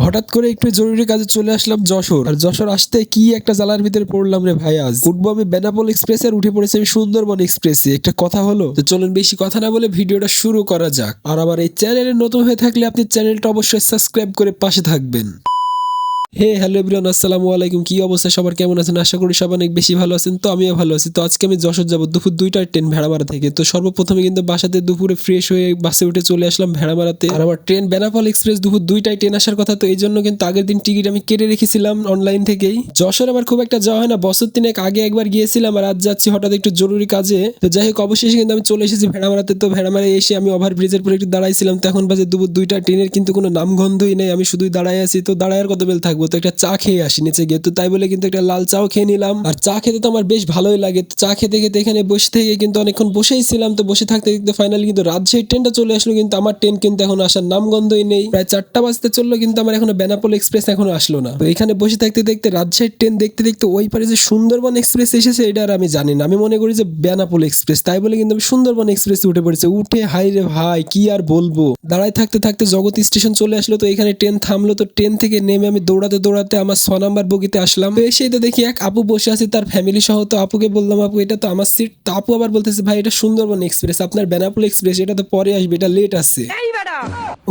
হঠাৎ করে একটু জরুরি কাজে চলে আসলাম যশোর। আর যশোর আসতে কি একটা জ্বালার ভিতরে পড়লাম রে ভাই। আজ উঠবো আমি বেনাপোল এক্সপ্রেস আর উঠে পড়েছি আমি সুন্দরবন এক্সপ্রেসে। একটা কথা হলো, তো চলুন বেশি কথা না বলে ভিডিওটা শুরু করা যাক। আর আমার এই চ্যানেলে নতুন হয়ে থাকলে আপনি চ্যানেলটা অবশ্যই সাবস্ক্রাইব করে পাশে থাকবেন। হ্যালো এভরিওয়ান, আসসালামু আলাইকুম। কি অবস্থা সবার, কেমন আছেন? আশা করি সব অনেক বেশি ভালো আছেন। তো আমিও ভালো আছি। তো আজকে আমি যশোর যাবো দুপুর 2টার ট্রেন ভেড়ামারা থেকে। তো সর্বপ্রথমে কিন্তু বাসাতে দুপুরে ফ্রেশ হয়ে বাসে উঠে চলে আসলাম ভেড়ামারাতে। আর আমার ট্রেন বেনাপোল এক্সপ্রেস দুপুর 2টায় ট্রেন আসার কথা। তো এই জন্য কিন্তু আগের দিন টিকিট আমি কেটে রেখেছিলাম অনলাইন থেকেই। যশোর আমার খুব একটা যাওয়া হয় না, বছর 3 আগে একবার গিয়েছিলাম, আর আজ যাচ্ছি হঠাৎ একটু জরুরি কাজে। তো যাই হোক, অবশেষে কিন্তু আমি চলে এসেছি ভেড়ামারাতে। তো ভেড়ামারায় এসে আমি ওভার ব্রিজের পরে একটু দাঁড়াইছিলাম। তো এখন বাজে দুপুর 2টা, ট্রেনের কিন্তু কোনো নামগন্ধই নেই। আমি শুধুই দাঁড়ায় আছি। তো দাঁড়ায় আর কত বেল থাকবো, তো একটা চা খেয়ে আসি নিচে গিয়ে। তো তাই বলে কিন্তু একটা লাল চাও খেয়ে নিলাম। আর চা খেতে তো আমার বেশ ভালোই লাগে। তো চা খেতে খেতে এখানে বসে থেকে কিন্তু অনেকক্ষণ বসেই ছিলাম। তো বসে থাকতে থাকতে ফাইনালি কিন্তু রাজশাহীর ট্রেনটা চলে আসলো, কিন্তু আমার ট্রেন কিন্তু এখন আসার নামগন্ধই নেই। প্রায় 4টা বাজতে চললো, কিন্তু আমার এখনো বেনাপোল এক্সপ্রেস এখনো আসলো না। তো এখানে বসে থাকতে দেখতে রাজশাহীর ট্রেন দেখতে দেখতে ওই পারে যে সুন্দরবন এক্সপ্রেস এসেছে, এটা আর আমি জানি না। আমি মনে করি যে বেনাপোল এক্সপ্রেস, তাই বলে কিন্তু আমি সুন্দরবন এক্সপ্রেসে উঠে পড়েছে। উঠে হাই রে ভাই, কি আর বলবো। দাঁড়ায় থাকতে থাকতে জগৎ স্টেশন চলে আসলো। তো এখানে ট্রেন থামলো। তো ট্রেন থেকে নেমে আমি দৌড়াতে দৌড়াতে আমার 6 নাম্বার বগিতে আসলাম। তো এসে তো দেখি এক আপু বসে আছে তার ফ্যামিলি সহ। তো আপুকে বললাম, আপু এটা তো আমার সিট। তো আপু আবার বলতেছে, ভাই এটা সুন্দরবন এক্সপ্রেস, আপনার বেনাপোল এক্সপ্রেস এটা তো পরে আসবে, এটা লেট আছে।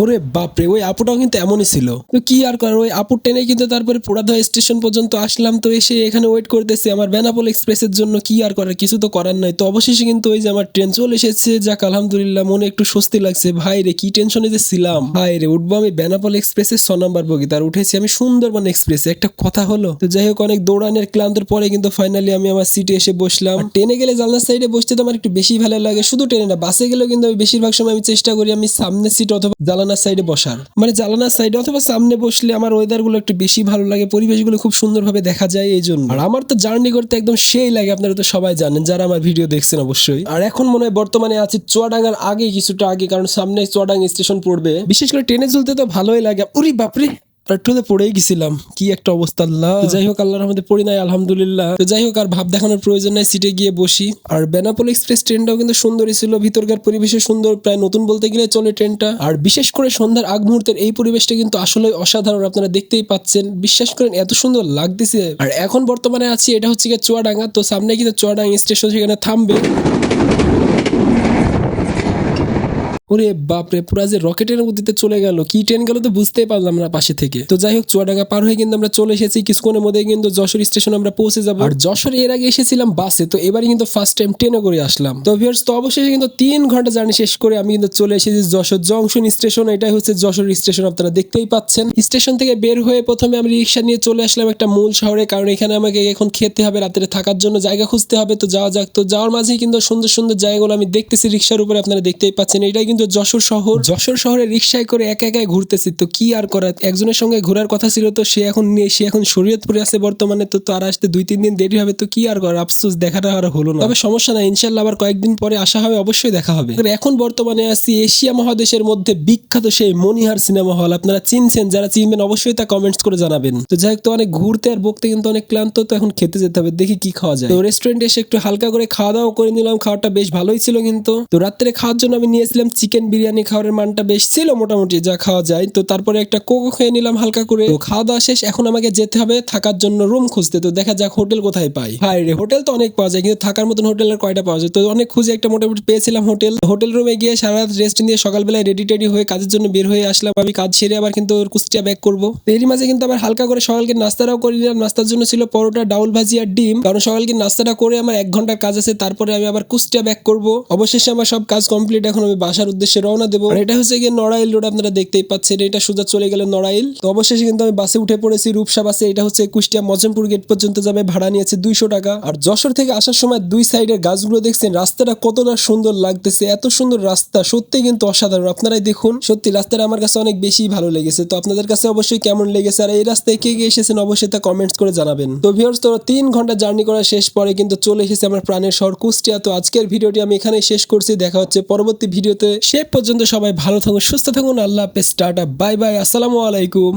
ওরে বাপরে, ওই আপুটাও কিন্তু এমনই ছিল। তো কি আর করার, ওই আপুর ট্রেনে কিন্তু তারপরে পোড়াদহ স্টেশন পর্যন্ত আসলাম। তো এসে এখানে ওয়েট করতেছি আমার বেনাপোল এক্সপ্রেসের জন্য। কি আর করার, কিছু তো করার নাই। তো অবশেষে কিন্তু ওই যে আমার ট্রেন চলে এসেছে। যাক আলহামদুলিল্লাহ, মনে একটু স্বস্তি লাগছে। ভাই রে, কি টেনশনে যে ছিলাম। ভাই রে, উঠবো আমি বেনাপোল এক্সপ্রেসের 6 নাম্বার বগিতে, আর উঠেছি আমি সুন্দরবন এক্সপ্রেসে। একটা কথা হলো, তো যাই হোক, অনেক দৌড়ানোর ক্লান্তের পরে কিন্তু ফাইনালি আমি আমার সিটে এসে বসলাম। ট্রেনে গেলে জানলার সাইডে বসতে তো আমার একটু বেশি ভালো লাগে। শুধু ট্রেনে না, বাসে গেলেও কিন্তু আমি বেশিরভাগ সময় আমি চেষ্টা করি আমি সামনের সিট অথবা জানালার সাইডে বসার। মানে জানালার সাইডে অথবা সামনে বসলে আমার ওয়েদার গুলো একটু বেশি ভালো লাগে, পরিবেশগুলো খুব সুন্দরভাবে দেখা যায় এই জন্য। আর আমার তো জার্নি করতে একদম সেই লাগে, আপনারা তো সবাই জানেন যারা আমার ভিডিও দেখছেন অবশ্যই। আর এখন মনে হয় বর্তমানে আছি চুয়াডাঙ্গার আগে, কিছুটা আগে, কারণ সামনে চুয়াডাঙ্গা স্টেশন পড়বে। বিশেষ করে ট্রেনে চলতে তো ভালোই লাগে। উরি বাপরে, একটুতে পড়েই গেছিলাম, কি একটা অবস্থা। আল্লাহ, যাই হোক, আল্লাহর রহমতে পড়ি নাই, আলহামদুলিল্লাহ। তো যাই হোক, আর ভাব দেখানোর প্রয়োজন নাই, সিটে গিয়ে বসি। আর বেনাপোল এক্সপ্রেস ট্রেনটাও কিন্তু সুন্দরই ছিল, ভিতরকার পরিবেশে সুন্দর, প্রায় নতুন বলতে গেলে চলে ট্রেনটা। আর বিশেষ করে সন্ধ্যার আগ মুহূর্তের এই পরিবেশটা কিন্তু আসলে অসাধারণ, আপনারা দেখতেই পাচ্ছেন। বিশ্বাস করেন এত সুন্দর লাগতেছে। আর এখন বর্তমানে আছি, এটা হচ্ছে গিয়ে চুয়াডাঙ্গা। তো সামনে কিন্তু চুয়াডাঙ্গা স্টেশন, সেখানে থামবে। ওরে বাপরে, পুরা যে রকেটের গতিতে চলে গেল। কি ট্রেন গেল তো বুঝতেই পারলাম না পাশে থেকে। তো যাই হোক, চুয়াডাঙ্গা পার হয়ে কিন্তু আমরা চলে এসেছি। কিছুক্ষণের মধ্যে কিন্তু যশোর স্টেশন আমরা পৌঁছে যাবো। আর যশোর এর আগে এসেছিলাম বাসে, তো এবারে কিন্তু ফার্স্ট টাইম ট্রেনে করে আসলাম। তো ভিউয়ার্স, তো অবশেষে কিন্তু 3 ঘন্টা জার্নি শেষ করে আমি কিন্তু চলে এসেছি যশোর জংশন স্টেশন। এটাই হচ্ছে যশোর স্টেশন, আপনারা দেখতেই পাচ্ছেন। স্টেশন থেকে বের হয়ে প্রথমে আমি রিক্সা নিয়ে চলে আসলাম একটা মূল শহরে, কারণ এখানে আমাকে এখন খেতে হবে, রাত্রে থাকার জন্য জায়গা খুঁজতে হবে। তো যাওয়া যাক। তো যাওয়ার মাঝে কিন্তু সুন্দর সুন্দর জায়গাগুলো আমি দেখতেছি রিক্সার উপরে, আপনারা দেখতেই পাচ্ছেন। এটাই কিন্তু যশোর শহর। যশোর শহরে রিক্সায় করে একা একাই ঘুরতেছি। তো কি আর করার, একজনের সঙ্গে ঘোরার কথা ছিল, তো সে এখন নেই, সে এখন শরীয়তপুরে আছে বর্তমানে। তো তার আসতে 2-3 দিন দেরি হবে। তো কি আর করার, আফসোস, দেখাটা আর হলো না। তবে সমস্যা নাই, ইনশাল্লাহ আবার কয়েকদিন পরে আসা হবে, অবশ্যই দেখা হবে। এখন বর্তমানে আছি এশিয়া মহাদেশের মধ্যে বিখ্যাত সেই মনিহার সিনেমা হল। আপনারা চিনছেন, যারা চিনবেন অবশ্যই তা কমেন্টস করে জানাবেন। তো যাই হোক, তো অনেক ঘুরতে আর বকতে কিন্তু অনেক ক্লান্ত। তো এখন খেতে যেতে হবে, দেখি কি খাওয়া যায়। তো রেস্টুরেন্টে এসে একটু হালকা করে খাওয়া দাওয়া করে নিলাম। খাওয়াটা বেশ ভালোই ছিল কিন্তু। তো রাত্রে খাওয়ার জন্য আমি নিয়েছিলাম চিকেন বিরিয়ানি। খাওয়ার মানটা বেশ ছিল মোটামুটি, যা খাওয়া যায়। তো তারপরে একটা কোকো খেয়ে নিলাম হালকা করে। তো খাওয়া দাওয়া শেষ, এখন আমাকে যেতে হবে থাকার জন্য রুম খুঁজতে। তো দেখা যাক হোটেল কোথায় পাই। হাই রে, হোটেল তো অনেক পাওয়া যায়, কিন্তু থাকার মতন হোটেল আর কয়টা পাওয়া যায়। তো অনেক খুঁজে একটা মোটামুটি পেয়েছিলাম হোটেল রুমে গিয়ে সারা রাত রেস্ট নিয়ে সকালবেলায় রেডি টেডি হয়ে কাজের জন্য বের হয়ে আসলাম। আমি কাজ সেরে আবার কিন্তু কুষ্টিয়া ব্যাক করবো। এরই মাঝে কিন্তু আবার হালকা করে সকালকে নাস্তাটাও করে নিলাম। নাস্তার জন্য ছিল পরোটা, ডাউল ভাজি আর ডিম, কারণ সকালকে নাস্তাটা করে আমার 1 ঘন্টার কাজ আছে। তারপরে আমি আবার কুষ্টিয়া ব্যাক করবো। অবশেষে আমার সব কাজ কমপ্লিট, এখন আমি বাসার উদ্দেশ্যে রওনা দেবো। আর এটা হচ্ছে গিয়ে নড়াইল রোড, আপনারা দেখতেই পাচ্ছেন। এটা সোজা চলে গেল নড়াইল। তো অবশেষে কিন্তু আমি বাসে উঠে পড়েছি, রূপসা বাসে। এটা হচ্ছে কুষ্টিয়া মজমপুর গেট পর্যন্ত যাবে, ভাড়া নিয়েছে 200 টাকা। আর যশোর থেকে আসার সময় 2 সাইডের গাছগুলো দেখছেন, রাস্তাটা কতটা সুন্দর লাগতেছে। এত সুন্দর রাস্তা, সত্যি কিন্তু অসাধারণ। আপনারাই দেখুন, সত্যি রাস্তাটা আমার কাছে অনেক বেশি ভালো লেগেছে। তো আপনাদের কাছে অবশ্যই কেমন লেগেছে, আর এই রাস্তায় কে কে এসেছেন অবশ্যই তা কমেন্টস করে জানাবেন। তো ভিউয়ার্স, তো 3 ঘন্টা জার্নি করা শেষ পরে কিন্তু চলে এসেছে আমার প্রাণের শহর কুষ্টিয়া। তো আজকের ভিডিওটি আমি এখানেই শেষ করছি, দেখা হচ্ছে পরবর্তী ভিডিওতে। সে পর্যন্ত সবাই ভালো থাকুন, সুস্থ থাকুন। আল্লাহ হাফেজ, টাটা, বাই বাই, আসসালামু আলাইকুম।